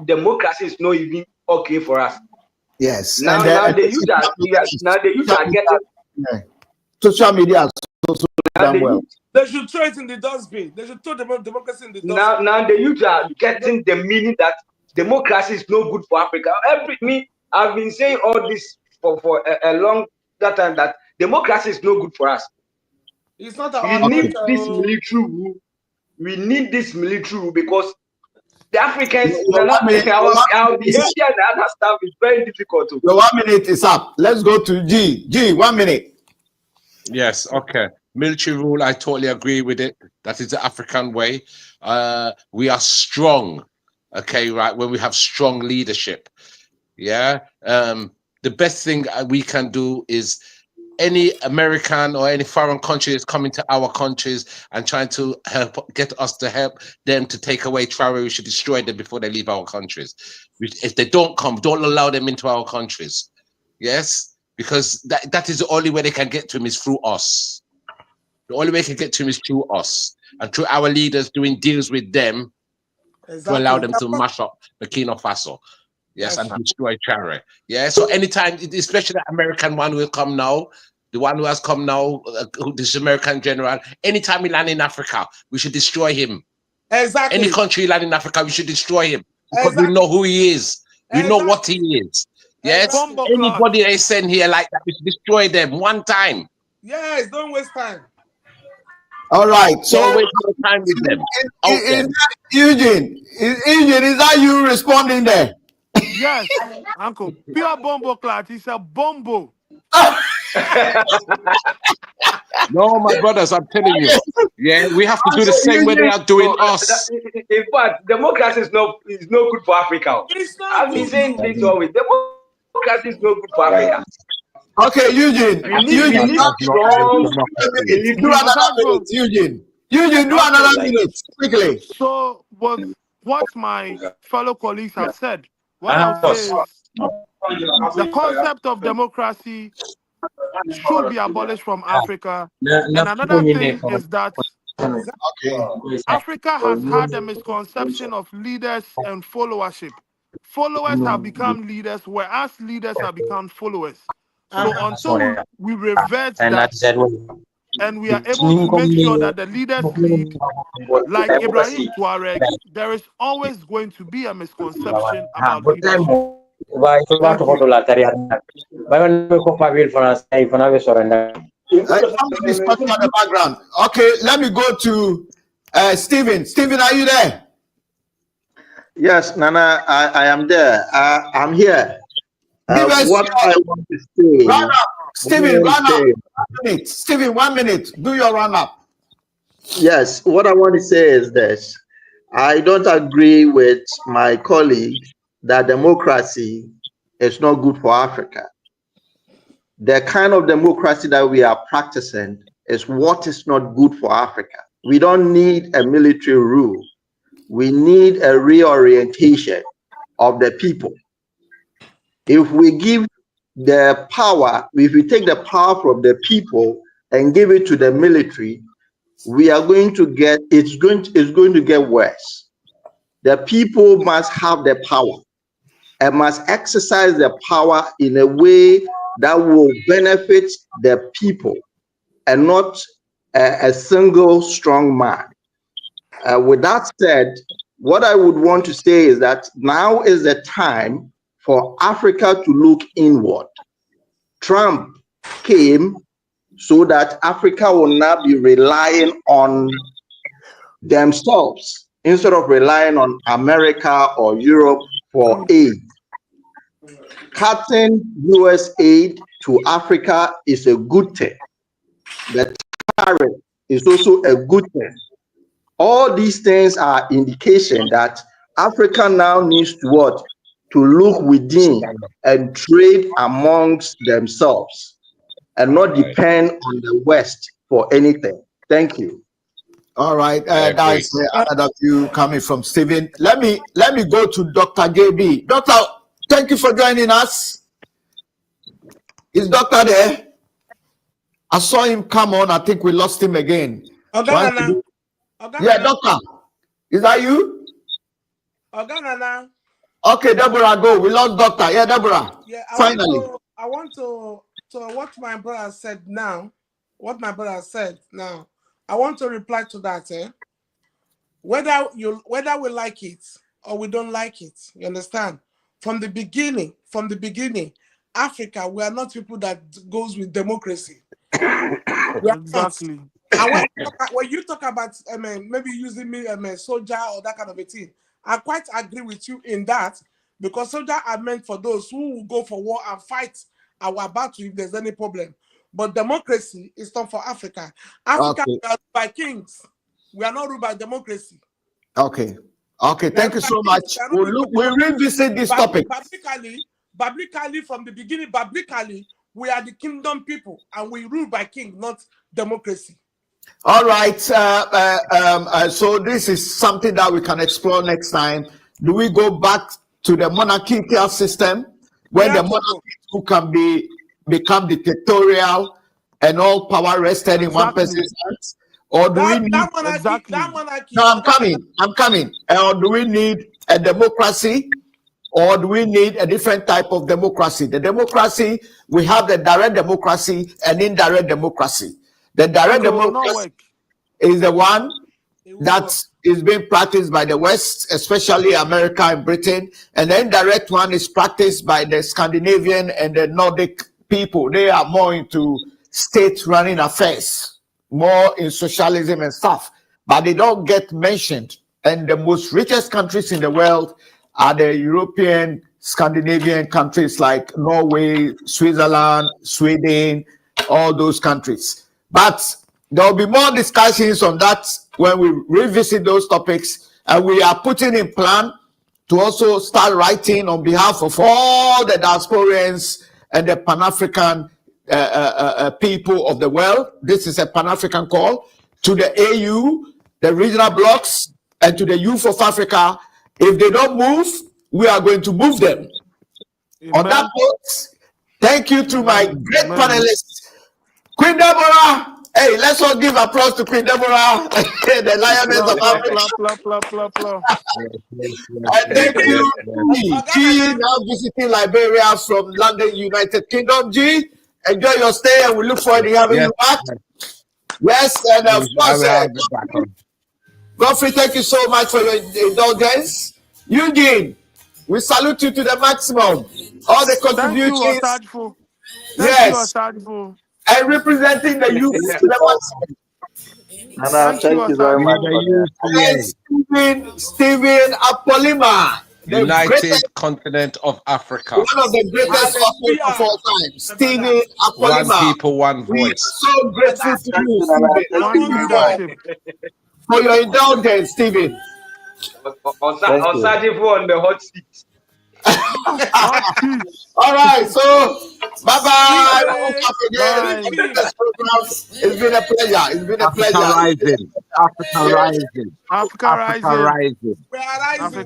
democracy is not even okay for us.
Yes.
Now the youth are getting
social media has also done well.
They should throw it in the dustbin. They should throw democracy in the dustbin.
Now the youth are getting the meaning that democracy is no good for Africa. I've been saying all this for a long time, that democracy is no good for us.
It's not
we need this military rule. We need this military rule because the Africans, our behavior and other stuff is very difficult.
Your 1 minute is up. Let's go to G. G, 1 minute.
Yes, okay. Military rule, I totally agree with it. That is the African way. We are strong, okay, right? When we have strong leadership, yeah. The best thing we can do is any American or any foreign country is coming to our countries and trying to get us to help them to take away Traoré, we should destroy them before they leave our countries. If they don't come, don't allow them into our countries. Yes, because that is the only way they can get to him is through us. The only way they can get to him is through us and through our leaders doing deals with them to allow them to mash up Burkina Faso. Yes, and destroy Traoré. Yeah, so anytime, especially the American one will come now, the one who has come now, this American general, anytime he land in Africa, we should destroy him.
Exactly.
Any country land in Africa, we should destroy him because we know who he is. We know what he is. Yes, anybody they send here like that, we should destroy them one time.
Yes, don't waste time.
All right, so
don't waste no time with them.
Eugene, is that you responding there?
Yes, Uncle. Pure bombo clat. It's a bombo.
No, my brothers, I'm telling you. Yeah, we have to do the same way they are doing us.
In fact, democracy is no good for Africa. I've been saying this always. Democracy is no good for Africa.
Okay, Eugene. Eugene, do another minute. Eugene, do another minute quickly.
So, what my fellow colleagues have said, what I'll say is the concept of democracy should be abolished from Africa. And another thing is that Africa has had a misconception of leaders and followership. Followers have become leaders, whereas leaders have become followers. So until we revert that and we are able to make sure that the leaders lead like Ibrahim Tuareg, there is always going to be a misconception about leadership.
The background. Okay, let me go to Stephen. Stephen, are you there?
Yes, Nana, I am there. I'm here. What I want to say.
Run up. Stephen, run up. 1 minute. Stephen, 1 minute. Do your run up.
Yes, what I want to say is this. I don't agree with my colleague that democracy is not good for Africa. The kind of democracy that we are practicing is what is not good for Africa. We don't need a military rule. We need a reorientation of the people. If we give the power, if we take the power from the people and give it to the military, we are going to get, it's going to get worse. The people must have the power and must exercise the power in a way that will benefit the people and not a single strong man. With that said, what I would want to say is that now is the time for Africa to look inward. Trump came so that Africa will not be relying on themselves instead of relying on America or Europe for aid. Cutting US aid to Africa is a good thing. The tariff is also a good thing. All these things are indication that Africa now needs to what? To look within and trade amongst themselves and not depend on the West for anything. Thank you.
All right, that's another view coming from Stephen. Let me go to Dr. JB. Doctor, thank you for joining us. Is Doctor there? I saw him come on. I think we lost him again. Yeah, Doctor. Is that you? Okay, Deborah, go. We lost Doctor. Yeah, Deborah.
Yeah,
Finally.
I want to what my brother said now. I want to reply to that. Whether we like it or we don't like it, you understand? From the beginning, Africa, we are not people that goes with democracy. We are
Exactly.
not. And when you talk about maybe using me soldier or that kind of a thing, I quite agree with you in that, because soldiers are meant for those who will go for war and fight our battle if there's any problem. But democracy is not for Africa. Africa, we are ruled by kings. We are not ruled by democracy.
Okay. Thank you so much. We'll revisit this topic.
Biblically, from the beginning, we are the kingdom people, and we rule by king, not democracy.
All right. So this is something that we can explore next time. Do we go back to the monarchical system when the monarchy who can become dictatorial and all power rested in one person's hands? Or do we need
that monarchy?
No, I'm coming. Or do we need a democracy? Or do we need a different type of democracy? The democracy, we have the direct democracy and indirect democracy. The direct democracy is the one that is being practiced by the West, especially America and Britain. And the indirect one is practiced by the Scandinavian and the Nordic people. They are more into state-running affairs, more in socialism and stuff. But they don't get mentioned. And the most richest countries in the world are the European, Scandinavian countries like Norway, Switzerland, Sweden, all those countries. But there will be more discussions on that when we revisit those topics. And we are putting in plan to also start writing on behalf of all the diasporians and the Pan-African people of the world. This is a Pan-African call to the AU, the regional blocs, and to the youth of Africa. If they don't move, we are going to move them. Amen. On that note, thank you to my great panelists. Queen Deborah, hey, let's all give applause to Queen Deborah, the lioness of Africa. And thank you, G, now visiting Liberia from London, United Kingdom. G, enjoy your stay, and we look forward to having you back. Yes, and of course, Godfrey, thank you so much for your indulgence. Eugene, we salute you to the maximum. All the contributions.
Yes.
And representing the youth to the maximum.
Thank you very much.
And Stephen Apollima, the
United Continent of Africa.
One of the greatest authors of all time. Stephen Apollima.
One people, one voice.
We are so grateful to you, for your indulgence, Stephen.
On the hot seat.
All right, so bye-bye. It's been a pleasure. It's been a pleasure.
Africa rising.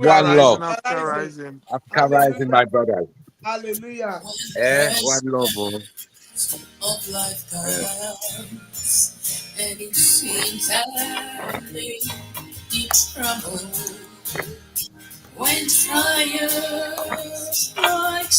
One love. Africa rising, my brother.
Hallelujah.
One love.
Of life comes, and it seems happening in trouble. When trials like